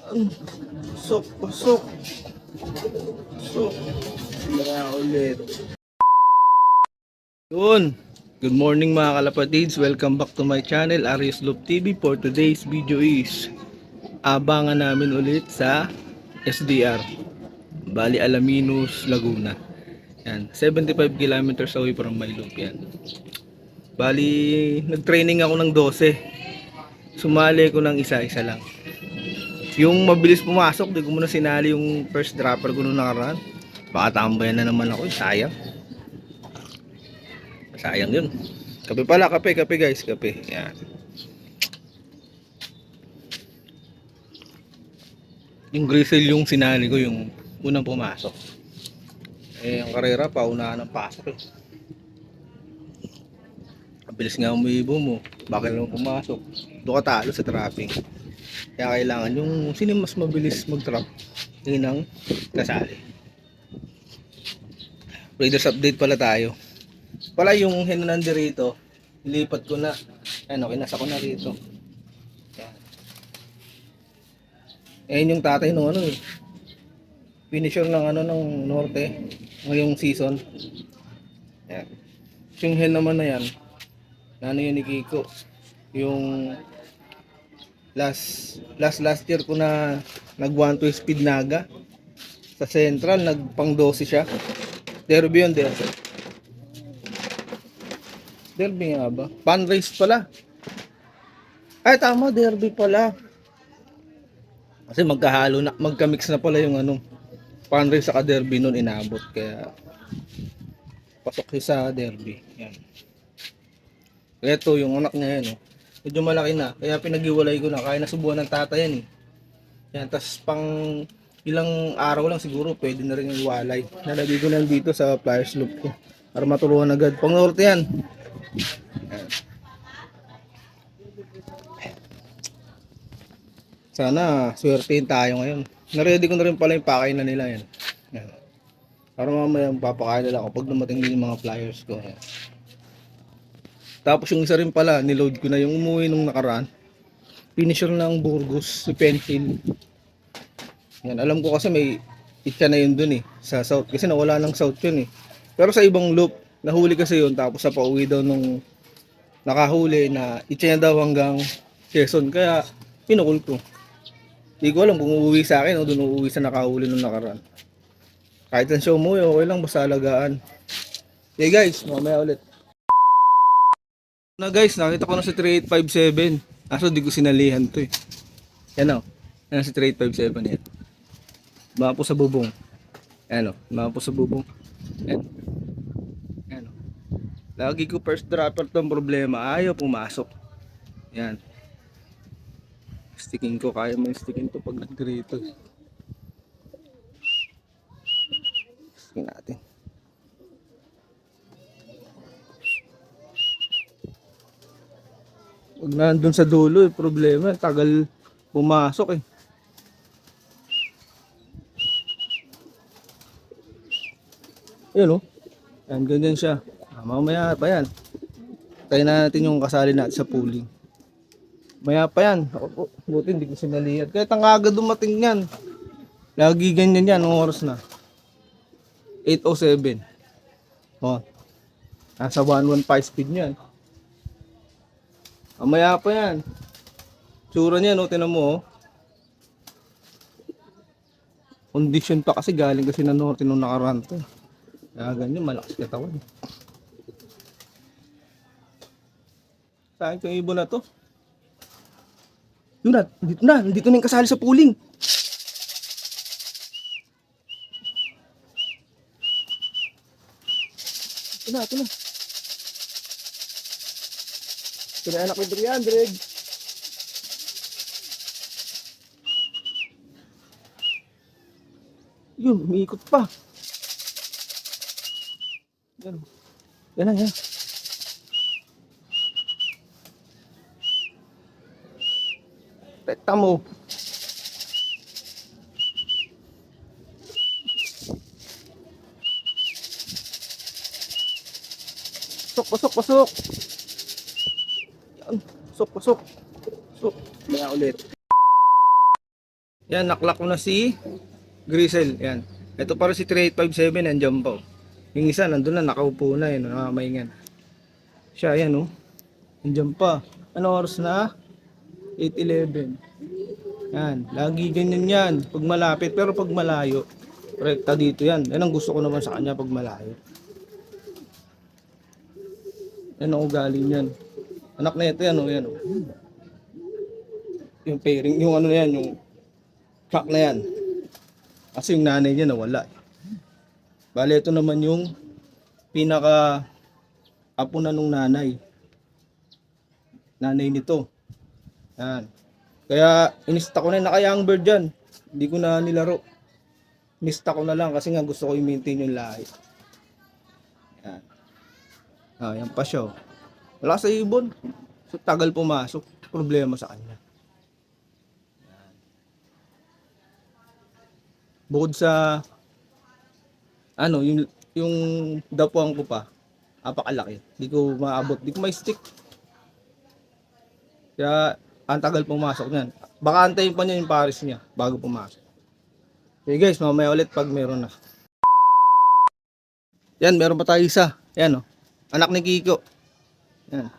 Pasok, pasok. Pasok. Maya ulit. Yun. Good morning mga kalapatids. Welcome back to my channel, Arius Loop TV. For today's video is abangan namin ulit sa SDR. Bali Alaminos, Laguna. Yan. 75 kilometers away from my loop yan. Bali, nag-training ako ng 12. Sumali ko ng isa-isa lang. Yung mabilis pumasok, di ko muna sinali yung first dropper ko nung nakaraan. Baka tambayan na naman ako, sayang. Sayang yun. Kape pala, kape guys, kape. Yan. Yung grizzle yung sinali ko, yung unang pumasok. Eh, ang karera, paunahan ng pasok eh. Mabilis nga umiibo mo. Bakit naman pumasok? Doon ka talo sa traffic. Kaya kailangan yung sino mas mabilis mag-trap, yun ang kasali. Raiders update pala tayo. Pala yung hen na nandito, nilipat ko na. Ano, kinasa ko na rito. Yan. Ayan yung tatay nung ano eh. Finisher ng ano ng norte ngayong season. Yan. Yung hen naman na yan, ano yun ni Kiko. Yung last year ko na nag 1-2 speed naga. Sa Central, nagpang 12 siya. Derby yun, derby. Derby nga ba? Pan race pala. Ay, tama, derby pala. Kasi magkahalo na, magka-mix na pala yung ano, pan race saka derby nun inabot. Kaya, pasok siya sa derby. Yan. Ito, yung anak niya yan, oh. Medyo malaki na. Kaya pinag-iwalay ko na. Kaya nasubuhan ng tata yan, eh. Yan, tas pang ilang araw lang siguro pwede na rin yung walay. Nalagay ko lang dito sa pliers loop ko para maturuan agad. Pang norte yan. Sana swertein tayo ngayon. Naready ko na rin pala yung pakain na nila yan. Yan. Para mamaya papakain nila ako pag dumating din yung mga pliers ko. Yan. Tapos yung isa rin pala, niload ko na yung umuwi nung nakaraan. Finisher ng Burgos, si Penfield. Yan, alam ko kasi may itcha na yun dun eh, sa south. Kasi nawala ng south yun eh. Pero sa ibang loop, nahuli kasi yun. Tapos sa pauwi daw nung nakahuli na itcha niya daw hanggang Quezon. Kaya pinukul ko. Hindi ko alam kung uuwi sa akin o dun uuwi sa nakahuli nung nakaraan. Kahit ang show mo, okay lang, basta alagaan. Okay guys, mamaya ulit. Na guys, nakita ko na si 3857. Aso di ko sinalihan to eh. Yan o. Yan si 3857 yan. Mapo sa bubong. Yan o. Mapo sa bubong. Yan. Yan o. Lagi ko first dropper tong problema. Ayaw pumasok. Yan. Sticking ko. Kaya mo yung sticking to pag nagdito. Sticking natin. Pag nandun sa dulo, eh, problema, tagal pumasok eh. Yan o. Yan, ganyan siya. Mamaya pa yan. Tayo na natin yung kasali natin sa pooling. Maya pa yan. Ako, buti hindi ko sinalihan. Kahit ang aga dumating yan. Lagi ganyan yan. Anong oras na? 8:07. O. Nasa 115 speed yan. Mamaya pa yan. Tsura niya, no? Tinan mo, oh. Condition pa kasi galing kasi na norte nung nakaraan to. Kaya ganyan, malakas katawan. Saan itong ibon na to? Yun na, dito na. Dito na yung kasali sa pooling. Ito na, ito na. Ito na anak ko 300. Yun, umiikot pa. Yan. Yan na, yan. Tekta mo. Pasok, pasok, pasok. Yan. Pasok, pasok. Pasok. Maya ulit. Yan, naklak ko na si Grisel. Yan. Ito para si 3857, nandiyan pa. Yung isa, nandun na, nakaupo na yun. Nakamaingan. Siya, yan oh. Nandiyan pa. Ano oras na? 8:11. Yan. Lagi ganyan yan. Pag malapit. Pero pag malayo, rekta dito yan. Yan ang gusto ko naman sa kanya pag malayo. Yan ang ugali niyan. Anak na ito yan oh. Yan oh. Yung pairing, yung ano na yan, yung track na yan. Kasi yung nanay niya nawala. Bale, ito naman yung pinaka apo na nung nanay. Nanay nito. Yan. Kaya inista ko na naka-young bird dyan. Hindi ko na nilaro. Inista ko na lang kasi nga gusto ko i-maintain yung lahi. Yan. Ah, yan pa siya. Wala sa ibon. So tagal pumasok. Problema sa kanya. Bukod sa ano, yung dapuan ko pa, apakalaki. Di ko maabot, di ko may stick. Kaya ang tagal pumasok niyan. Baka antayin pa niya yung pares niya bago pumasok. Okay guys, mamaya ulit pag meron na. Yan, meron pa tayo isa. Yan oh. Anak ni Kiko. Yan.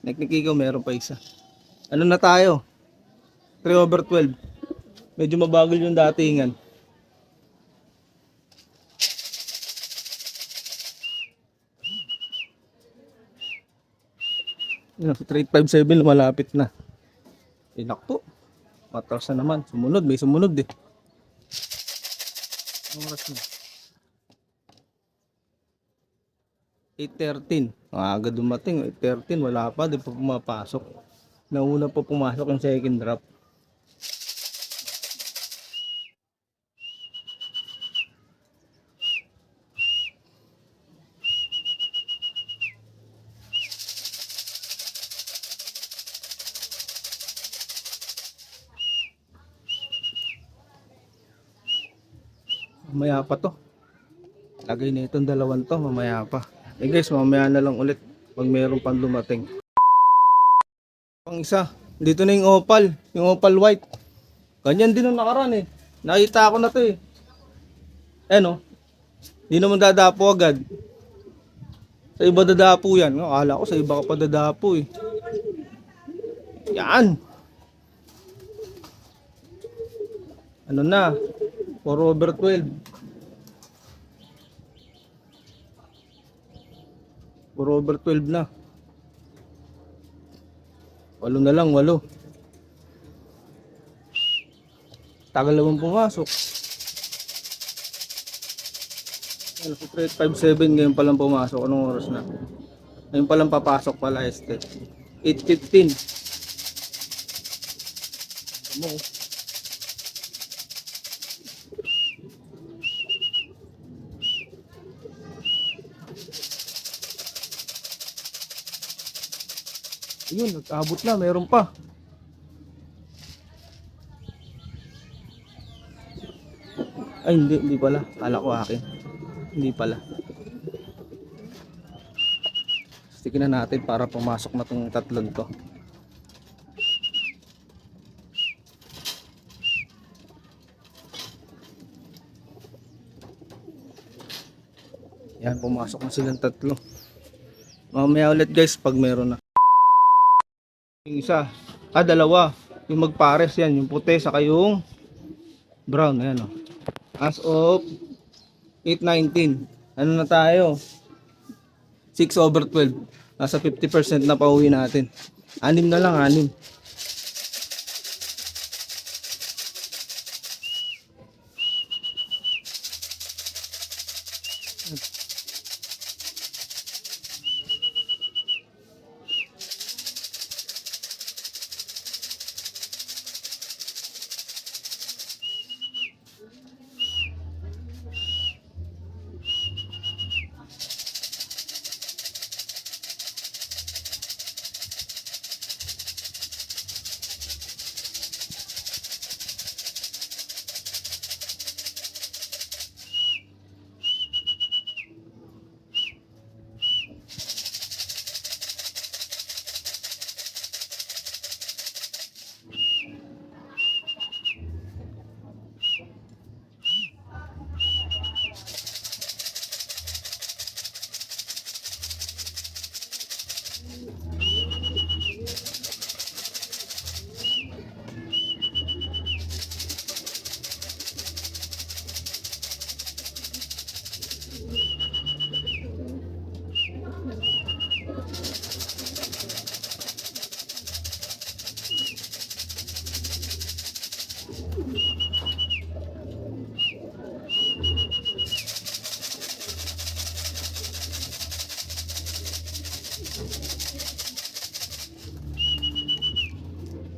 Anak ni Kiko, meron pa isa. Ano na tayo? 3/12. Medyo mabagal yung datingan. Yun, 3857 lumalapit na. Inak po. Matras na naman. Sumunod. May sumunod eh. Ang oras na. 8:13. Aga dumating. 8:13. Wala pa. Di pa pumapasok. Nauna pa pumasok yung second drop. Mamaya pa to. Lagay na itong dalawang to. Mamaya pa. Eh guys, mamaya na lang ulit. Pag mayroon pang dumating. Pang isa. Dito na yung opal. Yung opal white. Ganyan din nung nakaraan eh. Nakita ko na to eh. Ano? Di naman dadapo agad. Sa iba dadapo yan. Akala ko sa iba ka pa dadapo eh. Yan. Ano na? 4/12. 4/12 na. 8 na lang, 8. Tagal naman pumasok. Ano, 3857 ngayon pa lang pumasok. Anong oras na? Ngayon pa lang papasok pala este. 8:15. Tama ko. Ayun, nag-abot na, mayroon pa. Ay, hindi pala. Kala ko akin. Hindi pala. Stickin na natin para pumasok na tong tatlong to. Yan, pumasok na silang tatlo. Mamaya ulit guys pag meron na. Yung isa, dalawa. Yung magpares yan, yung puti saka yung brown. Ayan o. As of 8:19. Ano na tayo? 6/12. Nasa 50% na pauwi natin. 6 na lang, 6.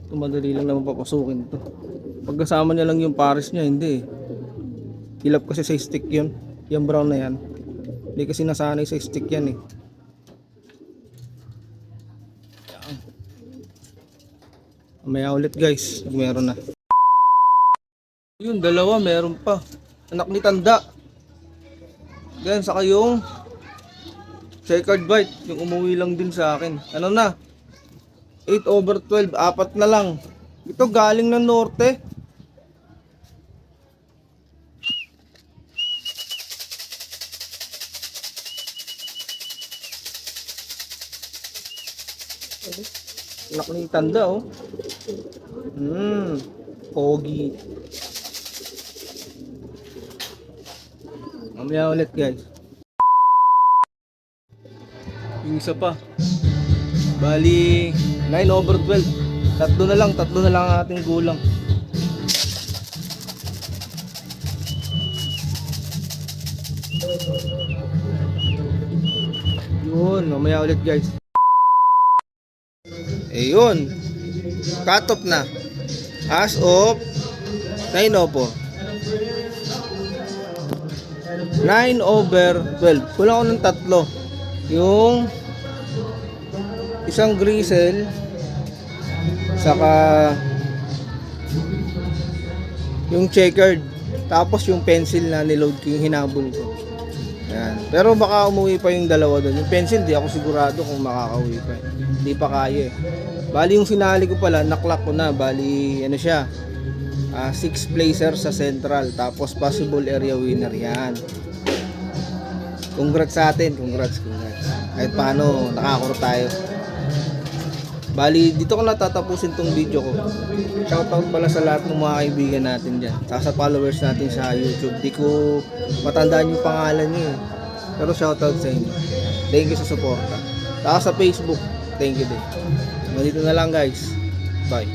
Ito madali lang naman papasukin to. Pagkasama niya lang yung pares niya, hindi eh. Hilap kasi sa stick yun. Yung brown na yan. Hindi kasi nasanay sa stick yan eh. Yan. Mamaya ulit guys, pag meron na. Yun, dalawa, meron pa. Anak ni Tanda. Yan, saka yung checkered bite, yung umuwi lang din sa akin. Ano na? 8/12, apat na lang. Ito galing ng norte. Anak ni Tanda oh. Pogi. Mamaya ulit guys. Yung isa pa. Bali 9/12. Tatlo na lang ang ating gulang. Yun, mamaya ulit guys. Ayun. Cut off na. As of 9/04. 9/12. Kulang ako ng tatlo. Yung isang gristle, saka yung checkered, tapos yung pencil na niload ko, yung hinabol ko. Yan. Pero baka umuwi pa yung dalawa doon. Yung pencil, di ako sigurado kung makakauwi pa. Hindi pa kaya eh. Bali yung sinali ko pala, naklak ko na. Bali, ano siya, 6 placer sa central. Tapos possible area winner yan. Congrats sa atin, congrats. Kahit paano, nakakuro tayo. Bali, dito ko natatapusin tong video ko. Shoutout pala sa lahat ng mga kaibigan natin dyan. Saka sa followers natin sa YouTube. Di ko matandaan yung pangalan nyo eh. Pero shoutout sa inyo. Thank you sa suporta. Saka sa Facebook, thank you din. Ganito na lang guys. Bye.